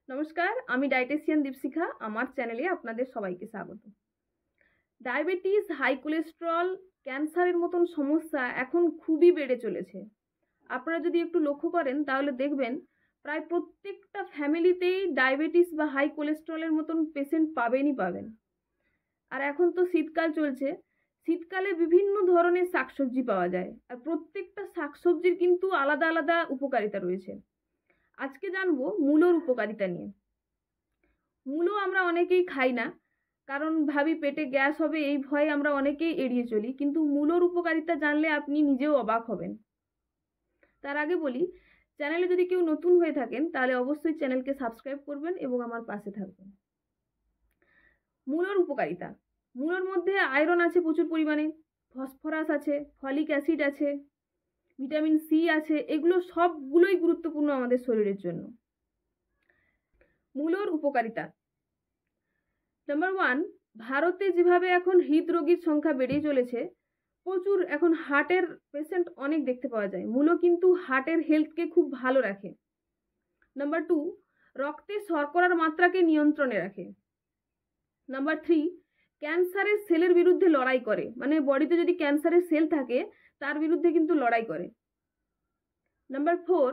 নমস্কার, আমি ডায়েটিশিয়ান দীপশিখা। আমার চ্যানেলে আপনাদের সবাইকে স্বাগত। ডায়াবেটিস, হাই কোলেস্টেরল, ক্যান্সারের মতন সমস্যা এখন খুবই বেড়ে চলেছে। আপনারা যদি একটু লক্ষ্য করেন তাহলে দেখবেন প্রায় প্রত্যেকটা ফ্যামিলিতেই ডায়াবেটিস বা হাই কোলেস্টেরলের মতন পেশেন্ট পাবেন। আর এখন তো শীতকাল চলছে। শীতকালে বিভিন্ন ধরনের শাকসবজি পাওয়া যায়, আর প্রত্যেকটা শাকসবজির কিন্তু আলাদা আলাদা উপকারিতা রয়েছে। আজকে জানবো মূলোর উপকারিতা নিয়ে। মূলো আমরা অনেকেই খাই না, কারণ ভাবি পেটে গ্যাস হবে, এই ভয়ে আমরা অনেকেই এড়িয়ে চলি। কিন্তু মূলোর উপকারিতা জানলে আপনি নিজেও অবাক হবেন। তার আগে বলি, চ্যানেলে যদি কেউ নতুন হয়ে থাকেন তাহলে অবশ্যই চ্যানেলকে সাবস্ক্রাইব করবেন এবং আমার পাশে থাকবেন। মূলোর উপকারিতা: মূলোর মধ্যে আয়রন আছে প্রচুর পরিমাণে, ফসফরাস আছে, ফলিক অ্যাসিড আছে, ভিটামিন সি আছে। এগুলো সবগুলোই গুরুত্বপূর্ণ আমাদের শরীরের জন্য। মূলোর উপকারিতা নাম্বার 1, ভারতে যেভাবে এখন হৃদরোগীর সংখ্যা বেড়েই চলেছে, প্রচুর এখন হার্টের পেশেন্ট অনেক দেখতে পাওয়া যায়। মূলো কিন্তু হার্টের হেলথকে খুব ভালো রাখে। নাম্বার 2, রক্তে শর্করার মাত্রাকে নিয়ন্ত্রণে রাখে। নাম্বার 3, ক্যান্সারের সেলের বিরুদ্ধে লড়াই করে, মানে বডিতে যদি ক্যান্সারের সেল থাকে তার বিরুদ্ধে কিন্তু লড়াই করে। নাম্বার 4,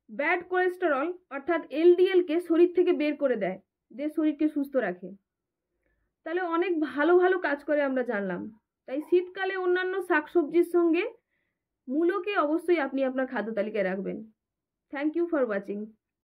ব্যাড কোলেস্টেরল অর্থাৎ এলডিএলকে শরীর থেকে বের করে দেয়, যে শরীরকে সুস্থ রাখে। তাহলে অনেক ভালো ভালো কাজ করে আমরা জানলাম। তাই শীতকালে অন্যান্য শাকসবজির সঙ্গে মূলোকে অবশ্যই আপনি আপনার খাদ্য তালিকায় রাখবেন। Thank you for watching.